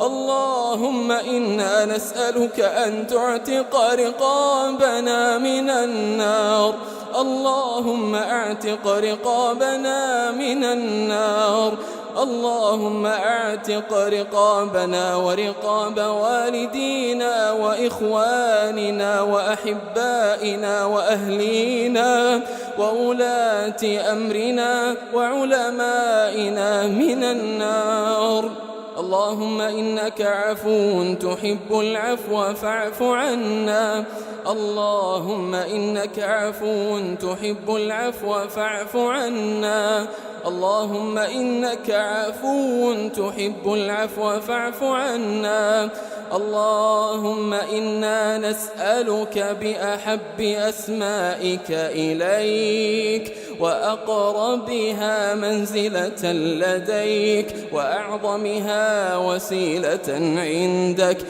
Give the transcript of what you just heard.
اللهم إنا نسألك أن تعتق رقابنا من النار. اللهم اعتق رقابنا من النار. اللهم اعتق رقابنا ورقاب والدينا وإخواننا وأحبائنا وأهلينا وولاة أمرنا وعلمائنا من النار. اللهم إنك عفو تحب العفو فاعف عنا. اللهم إنك عفو تحب العفو فاعف عنا. اللهم إنك عفو تحب العفو فاعف عنا. اللهم إنا نسألك بأحب أسمائك إليك وأقربها منزلة لديك وأعظمها وسيلة عندك